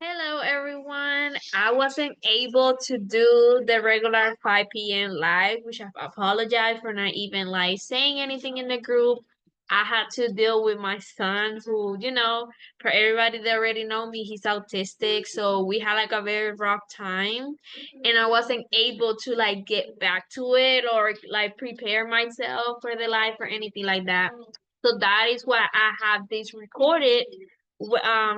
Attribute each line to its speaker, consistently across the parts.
Speaker 1: Hello everyone. I wasn't able to do the regular 5 p.m. live, which I apologize for not even like saying anything in the group. I had to deal with my son who, for everybody that already know me, he's autistic. So we had like a very rough time and I wasn't able to like get back to it or like prepare myself for the live or anything like that. So that is why I have this recorded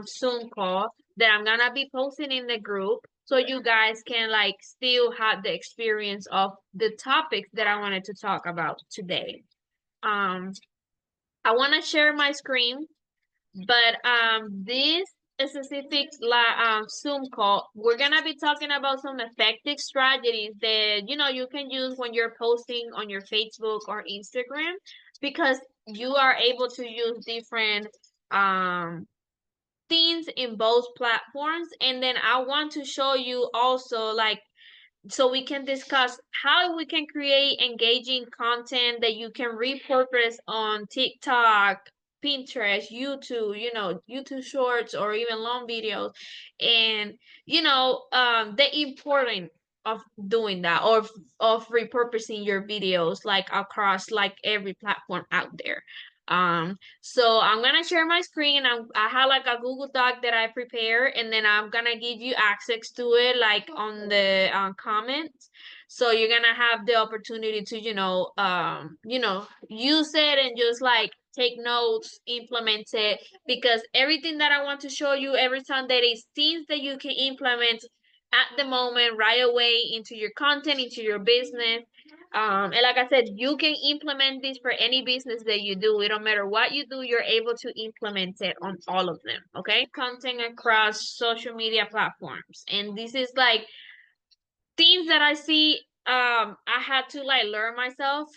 Speaker 1: Zoom call that I'm gonna be posting in the group so you guys can like still have the experience of the topics that I wanted to talk about today. Um I wanna share my screen, but this specific Zoom call, we're gonna be talking about some effective strategies that you can use when you're posting on your Facebook or Instagram because you are able to use different um things in both platforms, and then I want to show you also like so we can discuss how we can create engaging content that you can repurpose on TikTok, Pinterest, YouTube, YouTube shorts or even long videos, and the importance of doing that or of repurposing your videos like across like every platform out there. So I'm gonna share my screen. I have like a Google Doc that I prepare, and then I'm gonna give you access to it, like on the comments. So you're gonna have the opportunity to, use it and just like take notes, implement it, because everything that I want to show you every time there is things that you can implement at the moment right away into your content, into your business. And like I said, you can implement this for any business that you do. It don't matter what you do, you're able to implement it on all of them. Okay. Content across social media platforms. And this is like things that I see I had to like learn myself.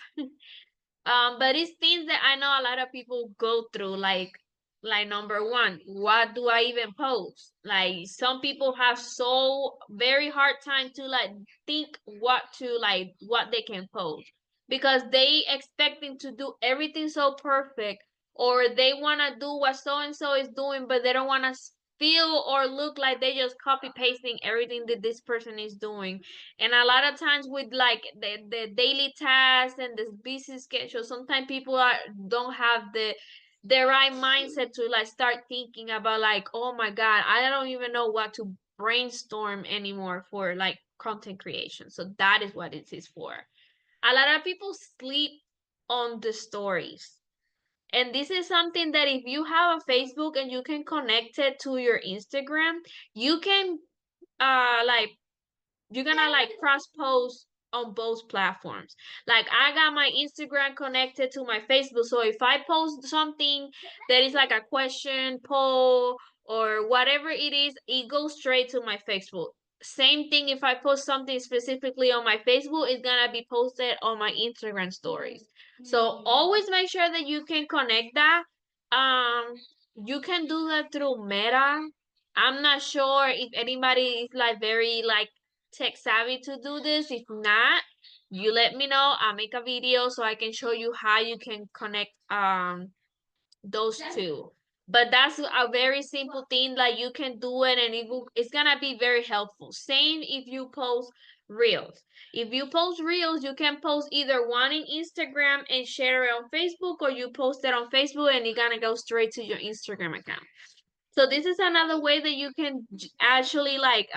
Speaker 1: But it's things that I know a lot of people go through, like number one, what do I even post? Like some people have so very hard time to like think what they can post because they expecting to do everything so perfect, or they want to do what so and so is doing, but they don't want to feel or look like they just copy pasting everything that this person is doing. And a lot of times with like the daily tasks and this busy schedule, sometimes people don't have the right mindset to like start thinking about like, oh my god, I don't even know what to brainstorm anymore for like content creation. So that is what it is for. A lot of people sleep on the stories, and this is something that if you have a Facebook and you can connect it to your Instagram, you can like you're gonna like cross post on both platforms. Like I got my Instagram connected to my Facebook, so if I post something that is like a question, poll, or whatever it is, it goes straight to my Facebook. Same thing if I post something specifically on my Facebook, it's gonna be posted on my Instagram stories. So always make sure that you can connect that. You can do that through Meta. I'm not sure if anybody is like very like tech savvy to do this. If not, you let me know. I'll make a video so I can show you how you can connect those two. But that's a very simple thing, like you can do it and it's gonna be very helpful. Same if you post reels. If you post reels, you can post either one in Instagram and share it on Facebook, or you post it on Facebook and it's gonna go straight to your Instagram account. So this is another way that you can actually like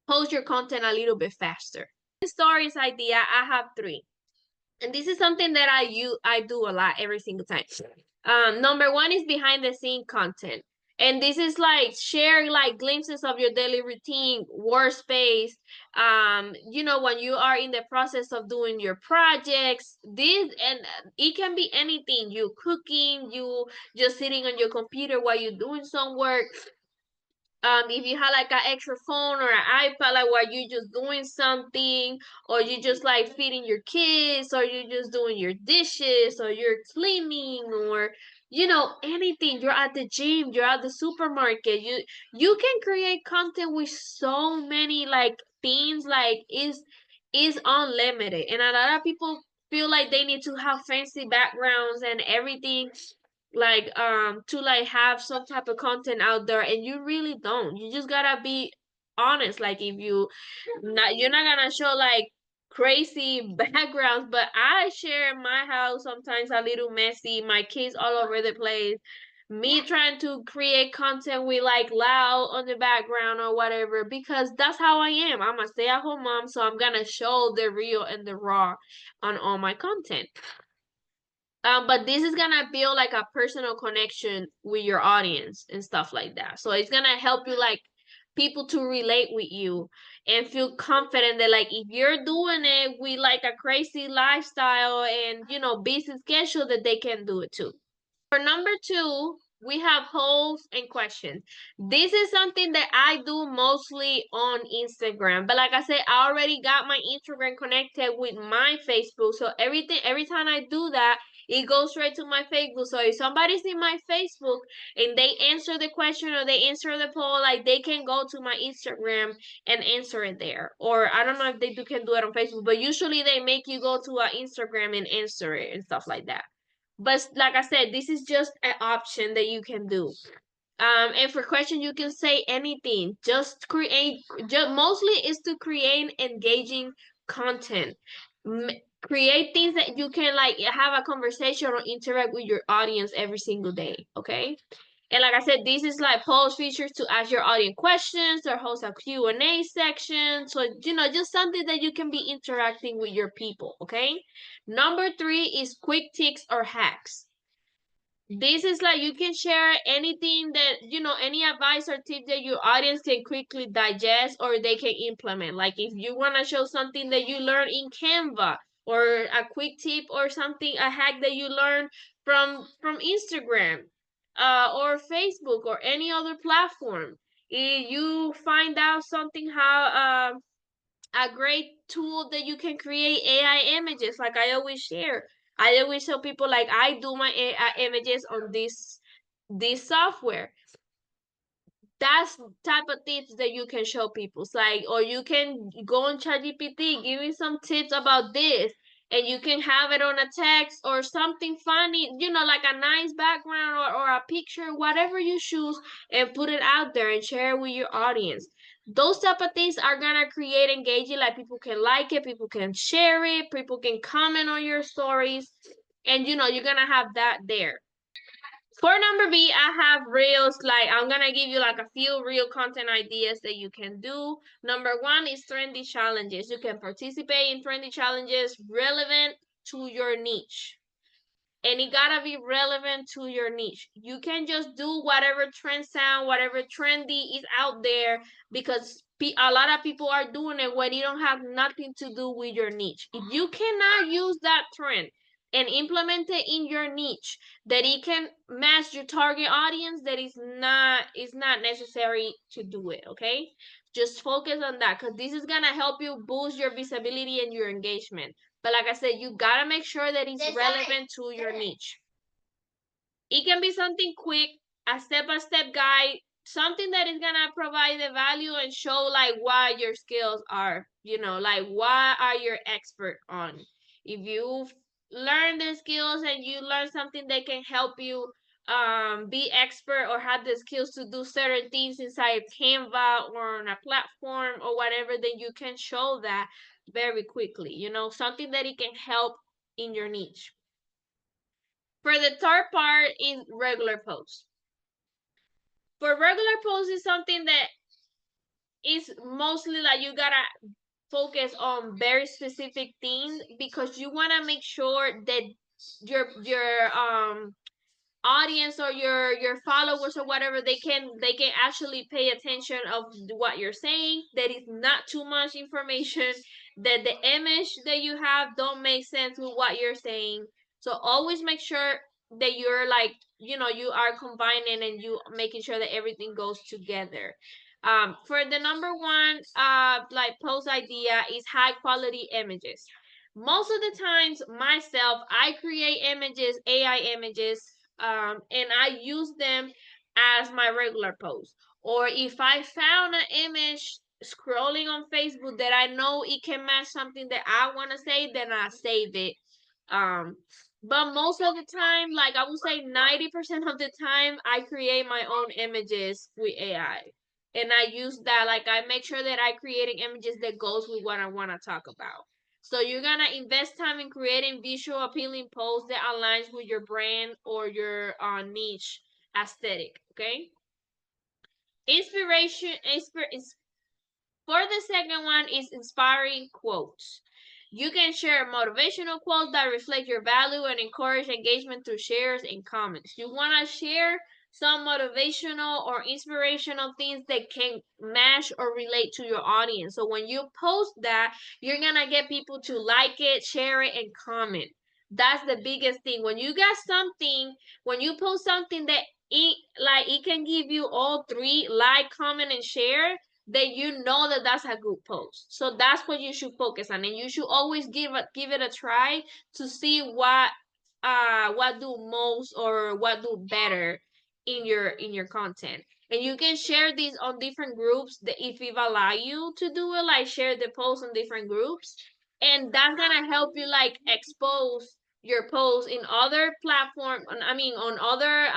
Speaker 1: post your content a little bit faster. Stories idea, I have three. And this is something that I do a lot every single time. Number one is behind the scene content. And this is like sharing like glimpses of your daily routine, workspace, when you are in the process of doing your projects. This and it can be anything. You cooking, you just sitting on your computer while you're doing some work, if you have like an extra phone or an iPad, like while you just doing something, or you just like feeding your kids, or you just doing your dishes, or you're cleaning, or anything, you're at the gym, you're at the supermarket, you can create content with so many like things, like is unlimited. And a lot of people feel like they need to have fancy backgrounds and everything, to like have some type of content out there, and you really don't. You just gotta be honest. Like if you're not gonna show like crazy backgrounds, but I share my house sometimes a little messy, my kids all over the place, me trying to create content with like loud on the background or whatever, because that's how I am. I'm a stay-at-home mom, so I'm gonna show the real and the raw on all my content. But this is gonna build like a personal connection with your audience and stuff like that. So it's gonna help you like people to relate with you and feel confident that like if you're doing it with like a crazy lifestyle and busy schedule, that they can do it too. For number two, we have polls and questions. This is something that I do mostly on Instagram. But like I said, I already got my Instagram connected with my Facebook. So every time I do that, it goes straight to my Facebook. So if somebody's in my Facebook and they answer the question or they answer the poll, like they can go to my Instagram and answer it there. Or I don't know if can do it on Facebook, but usually they make you go to our Instagram and answer it and stuff like that. But like I said, this is just an option that you can do. And for question, you can say anything. Just create. Mostly is to create engaging content. Create things that you can like have a conversation or interact with your audience every single day. Okay. And like I said, this is like post features to ask your audience questions or host a Q&A section. So, just something that you can be interacting with your people, okay? Number three is quick tips or hacks. This is like you can share anything that, any advice or tip that your audience can quickly digest or they can implement. Like if you want to show something that you learned in Canva or a quick tip or something, a hack that you learned from Instagram or Facebook or any other platform. If you find out something how a great tool that you can create AI images, like I always share. I always tell people like I do my AI images on this software. That's type of tips that you can show people. It's like, or you can go on ChatGPT, give me some tips about this, and you can have it on a text or something funny, like a nice background or a picture, whatever you choose, and put it out there and share it with your audience. Those type of things are gonna create engaging, like people can like it, people can share it, people can comment on your stories, and you're gonna have that there. For number B, I have reels. Like I'm gonna give you like a few real content ideas that you can do. Number one is trendy challenges. You can participate in trendy challenges relevant to your niche. And it gotta be relevant to your niche. You can just do whatever trend sound, whatever trendy is out there, because a lot of people are doing it when you don't have nothing to do with your niche. If you cannot use that trend and implement it in your niche, that it can match your target audience, that is not necessary to do it. Okay, just focus on that, because this is gonna help you boost your visibility and your engagement. But like I said, you gotta make sure that it's relevant to your niche. It can be something quick, a step-by-step guide, something that is gonna provide the value and show like what your skills are, like what are you expert on. If you learn the skills and you learn something that can help you be expert or have the skills to do certain things inside Canva or on a platform or whatever, then you can show that very quickly, something that it can help in your niche. For the third part is regular posts. For regular posts is something that is mostly like you gotta focus on very specific things, because you wanna make sure that your audience or your followers or whatever, they can actually pay attention of what you're saying, that is not too much information, that the image that you have don't make sense with what you're saying. So always make sure that you're like, you are combining and you making sure that everything goes together. For the number one like post idea is high quality images. Most of the times myself, I create images, AI images, and I use them as my regular post. Or if I found an image scrolling on Facebook that I know it can match something that I want to say, then I save it. Um, But most of the time, like I would say 90% of the time, I create my own images with AI. And I use that, like I make sure that I creating images that goes with what I want to talk about. So you're gonna invest time in creating visual appealing posts that aligns with your brand or your niche aesthetic. Okay. Inspiration, for the second one is inspiring quotes. You can share motivational quotes that reflect your value and encourage engagement through shares and comments. You want to share some motivational or inspirational things that can match or relate to your audience. So when you post that, you're going to get people to like it, share it, and comment. That's the biggest thing. When you got something, when you post something that it can give you all three, like, comment, and share, then you know that that's a good post. So that's what you should focus on, and you should always give it a try to see what do most or what do better in your content. And you can share these on different groups that if it allow you to do it, like share the post on different groups, and that's gonna help you like expose your posts in other platform, I mean on other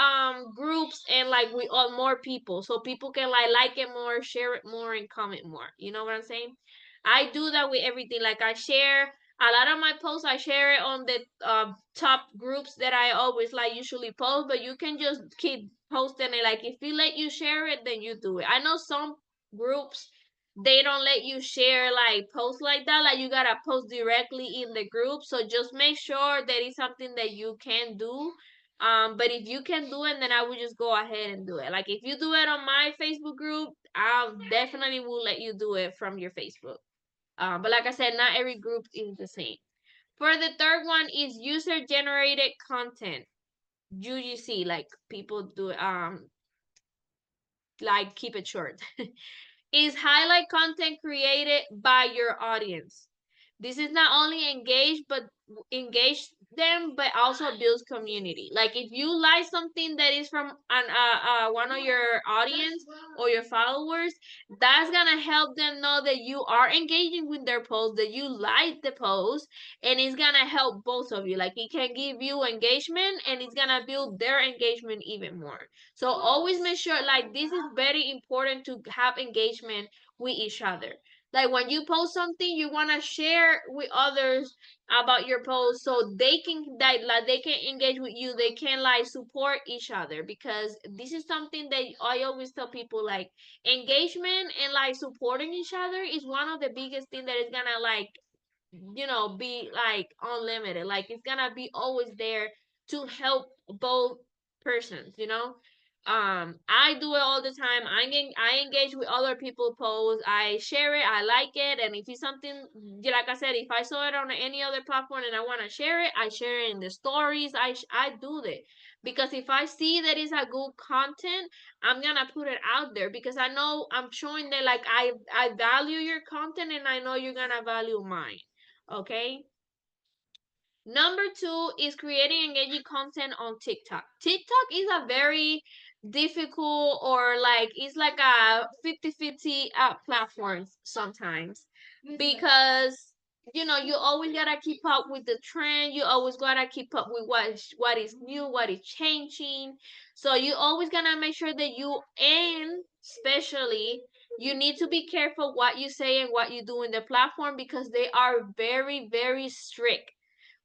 Speaker 1: groups, and like with more people, so people can like it more, share it more, and comment more. You know what I'm saying? I do that with everything. Like I share a lot of my posts, I share it on the top groups that I always like usually post, but you can just keep posting it. Like if you let you share it, then you do it. I know some groups, they don't let you share like posts like that, like you gotta post directly in the group. So just make sure that it's something that you can do. But if you can do it, then I would just go ahead and do it. Like if you do it on my Facebook group, I'll definitely will let you do it from your Facebook. But like I said, not every group is the same. For the third one is user generated content. UGC, like people do like keep it short. Is highlight content created by your audience. This is not only engage them, but also builds community. Like if you like something that is from one of your audience or your followers, that's gonna help them know that you are engaging with their post, that you like the post, and it's gonna help both of you. Like it can give you engagement, and it's gonna build their engagement even more. So always make sure, like this is very important to have engagement with each other. Like when you post something, you want to share with others about your post, so they can like they can engage with you, they can like support each other, because this is something that I always tell people, like engagement and like supporting each other is one of the biggest thing that is gonna like be like unlimited. Like it's gonna be always there to help both persons. I do it all the time. I engage with other people posts. I share it. I like it. And if it's something, like I said, if I saw it on any other platform and I want to share it, I share it in the stories. I do that, because if I see that it's a good content, I'm gonna put it out there, because I know I'm showing that like I value your content, and I know you're gonna value mine. Okay. Number two is creating engaging content on TikTok. TikTok is a very difficult, or like it's like a 50-50 platform sometimes, because you always gotta keep up with the trend. You always gotta keep up with what is new, what is changing. So you always gonna make sure that and especially you need to be careful what you say and what you do in the platform, because they are very, very strict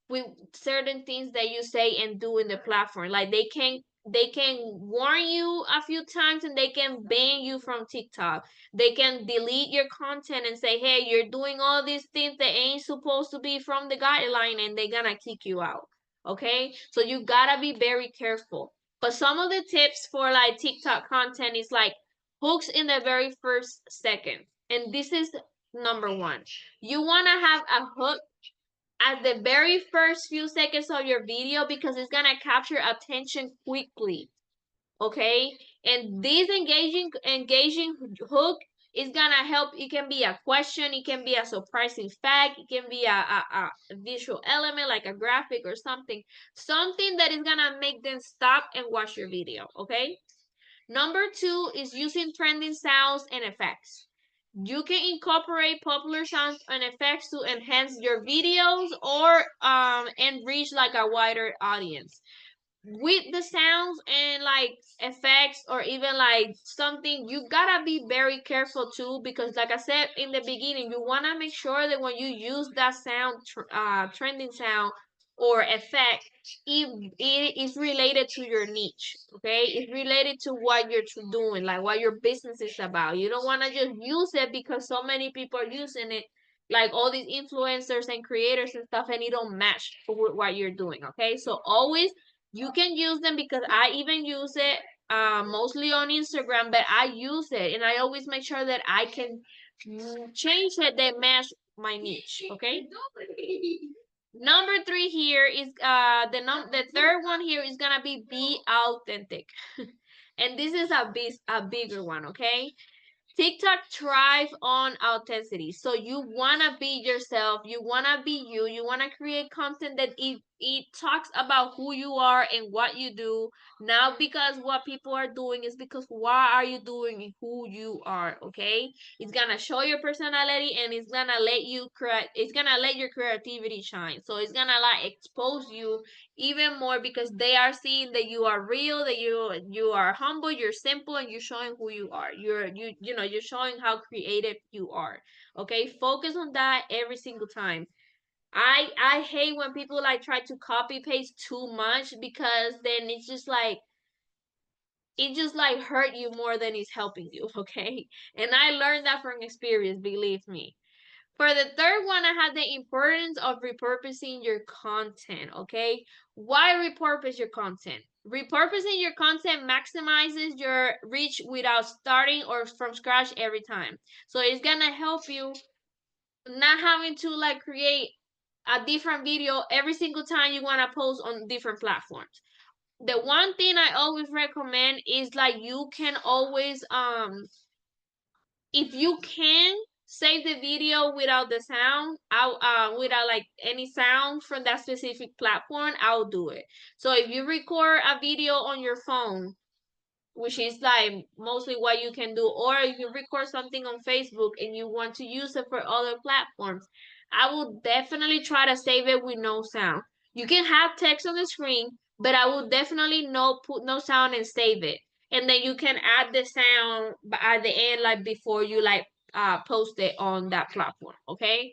Speaker 1: with certain things that you say and do in the platform. Like they can warn you a few times, and they can ban you from TikTok. They can delete your content and say, hey, you're doing all these things that ain't supposed to be from the guideline, and they're gonna kick you out. Okay? So you gotta be very careful. But some of the tips for like TikTok content is like hooks in the very first second. And this is number one. You wanna have a hook at the very first few seconds of your video, because it's gonna capture attention quickly. Okay, and this engaging hook is gonna help. It can be a question, it can be a surprising fact, it can be a visual element like a graphic or something that is gonna make them stop and watch your video. Okay. Number two is using trending sounds and effects. You can incorporate popular sounds and effects to enhance your videos or and reach like a wider audience with the sounds and like effects or even like something. You gotta be very careful too, because like I said in the beginning, you want to make sure that when you use that sound trending sound or effect, it is related to your niche. Okay, it's related to what you're doing, like what your business is about. You don't want to just use it because so many people are using it, like all these influencers and creators and stuff, and it don't match with what you're doing. Okay, so always you can use them, because I even use it mostly on Instagram, but I use it and I always make sure that I can change it that match my niche. Okay. Number three here is the third one here is gonna be authentic, and this is a bigger one. Okay, TikTok thrive on authenticity. So you wanna be yourself, you wanna be you, you wanna create content that it talks about who you are and what you do. Not because what people are doing, is because why are you doing who you are, okay? It's gonna show your personality and it's gonna let you create, it's gonna let your creativity shine. So it's gonna like expose you even more, because they are seeing that you are real, that you are humble, you're simple, and you're showing who you are. You're showing how creative you are. Okay, focus on that every single time. I hate when people like try to copy paste too much, because then it's just like it just like hurt you more than it's helping you. Okay, and I learned that from experience, believe me. For the third one, I had the importance of repurposing your content. Okay, why repurpose your content? Repurposing your content maximizes your reach without starting or from scratch every time. So it's gonna help you not having to like create a different video every single time you wanna post on different platforms. The one thing I always recommend is like you can always if you can save the video without the sound, I'll without like any sound from that specific platform, I'll do it. So if you record a video on your phone, which is like mostly what you can do, or if you record something on Facebook and you want to use it for other platforms, I will definitely try to save it with no sound. You can have text on the screen, but I will definitely no put no sound and save it, and then you can add the sound at the end, like before you like post it on that platform. Okay,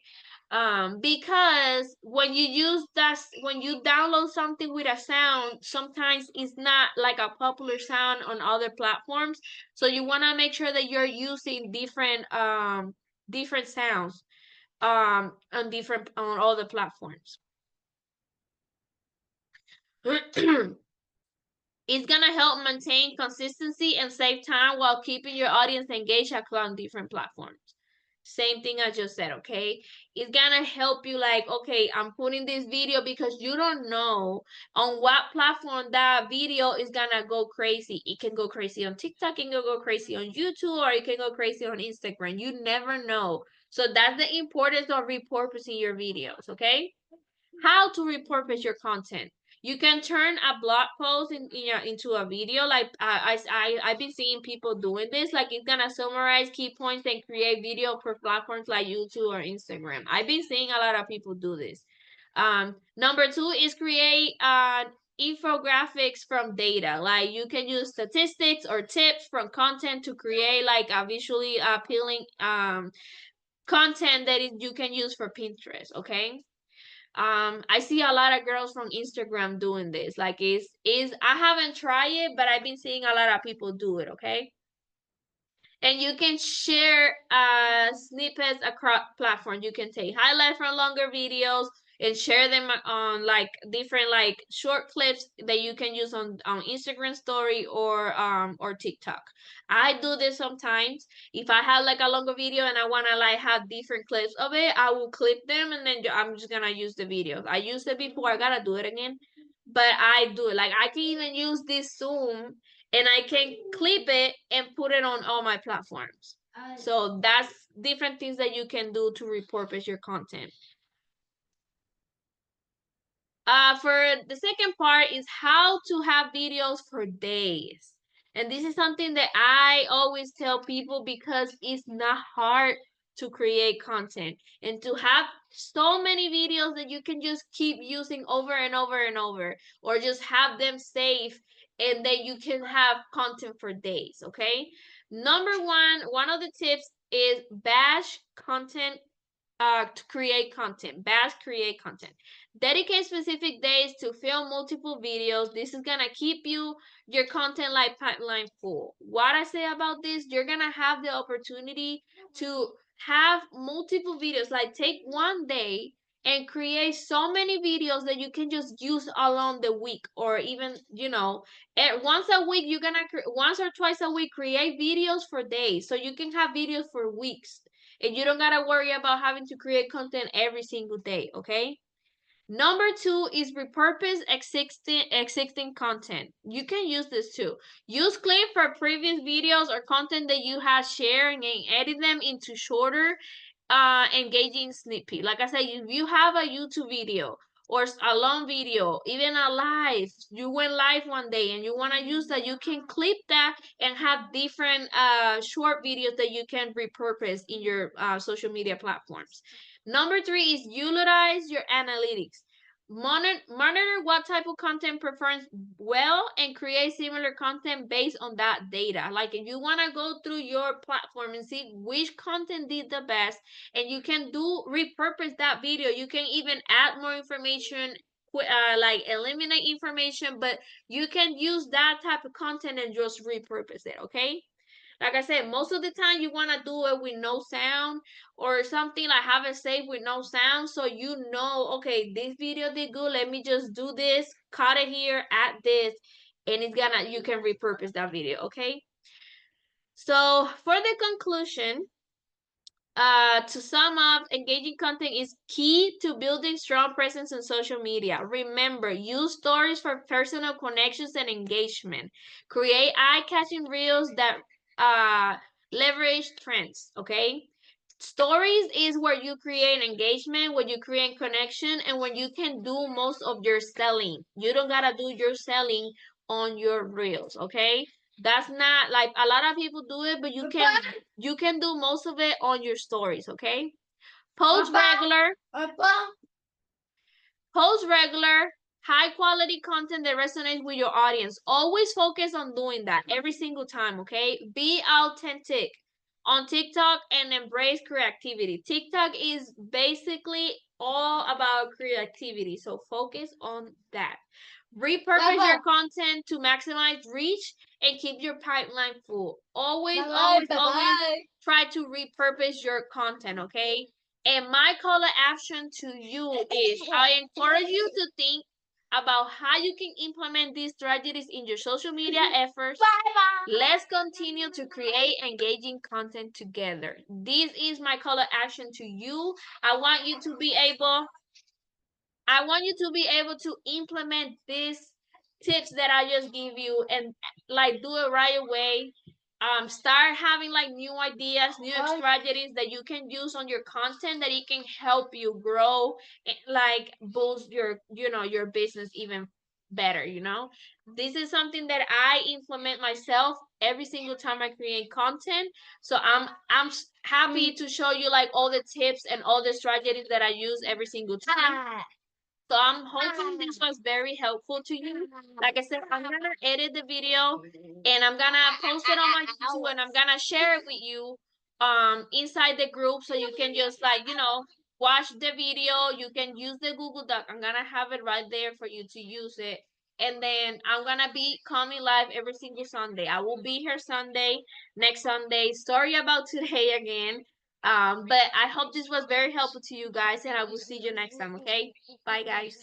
Speaker 1: because when you use that, when you download something with a sound, sometimes it's not like a popular sound on other platforms. So you want to make sure that you're using different sounds on all the platforms. It's gonna help maintain consistency and save time while keeping your audience engaged across different platforms. Same thing I just said, okay? It's gonna help you like, okay, I'm putting this video because you don't know on what platform that video is gonna go crazy. It can go crazy on TikTok, it can go crazy on YouTube, or it can go crazy on Instagram. You never know. So that's the importance of repurposing your videos, okay? How to repurpose your content. You can turn a blog post into a video. Like I've been seeing people doing this. Like it's gonna summarize key points and create video for platforms like YouTube or Instagram. I've been seeing a lot of people do this. Number two is create infographics from data. Like you can use statistics or tips from content to create like a visually appealing content that you can use for Pinterest. Okay, I see a lot of girls from Instagram doing this. Like is I haven't tried it, but I've been seeing a lot of people do it. Okay, and you can share snippets across platforms. You can take highlights from longer videos and share them on like different like short clips that you can use on Instagram story or TikTok. I do this sometimes. If I have like a longer video and I want to like have different clips of it, I will clip them and then I'm just gonna use the videos. I used it before, I gotta do it again, but I do it. Like I can even use this Zoom and I can clip it and put it on all my platforms. So that's different things that you can do to repurpose your content. For the second part is how to have videos for days. And this is something that I always tell people because it's not hard to create content and to have so many videos that you can just keep using over and over and over, or just have them saved and then you can have content for days. Okay. Number one of the tips is batch content. To create content, batch create content. Dedicate specific days to film multiple videos. This is gonna keep your content like pipeline full. What I say about this, you're gonna have the opportunity to have multiple videos. Like, take one day and create so many videos that you can just use along the week, or even, once a week. You're gonna once or twice a week create videos for days, so you can have videos for weeks, and you don't gotta worry about having to create content every single day. Okay. Number two is repurpose existing content. You can use this too. Use clip for previous videos or content that you have shared and edit them into shorter, engaging snippet. Like I said, if you have a YouTube video or a long video, even a live, you went live one day and you want to use that, you can clip that and have different short videos that you can repurpose in your social media platforms. Number three is utilize your analytics. Monitor what type of content performs well and create similar content based on that data. Like, if you want to go through your platform and see which content did the best, and you can do repurpose that video. You can even add more information, like eliminate information, but you can use that type of content and just repurpose it. Okay. Like I said, most of the time you want to do it with no sound, or something, like have it saved with no sound, so okay, this video did good, let me just do this, cut it here, add this, and you can repurpose that video. Okay. So for the conclusion, to sum up, engaging content is key to building strong presence on social media. Remember, use stories for personal connections and engagement. Create eye-catching reels that leverage trends. Okay. Stories is where you create engagement, where you create connection, and when you can do most of your selling. You don't gotta do your selling on your reels. Okay. That's not like a lot of people do it, but you can do most of it on your stories. Okay. Post regular. Post regular, high quality content that resonates with your audience. Always focus on doing that every single time. Okay. Be authentic on TikTok and embrace creativity. TikTok is basically all about creativity, so focus on that. Repurpose your content to maximize reach and keep your pipeline full. Always try to repurpose your content. Okay. And my call to action to you is, I encourage you to think about how you can implement these strategies in your social media efforts. Let's continue to create engaging content together. This is my call to action to you. I want you to be able to implement these tips that I just give you, and like do it right away. Start having like new ideas, new strategies that you can use on your content, that it can help you grow and like boost your business even better. This is something that I implement myself every single time I create content. So I'm happy to show you like all the tips and all the strategies that I use every single time. So I'm hoping this was very helpful to you. Like I said, I'm gonna edit the video and I'm gonna post it on my YouTube, and I'm gonna share it with you inside the group, so you can just like watch the video. You can use the Google Doc. I'm gonna have it right there for you to use it. And then I'm gonna be coming live every single Sunday. I will be here next Sunday. Sorry about today again. But I hope this was very helpful to you guys, and I will see you next time. Okay. Bye, guys.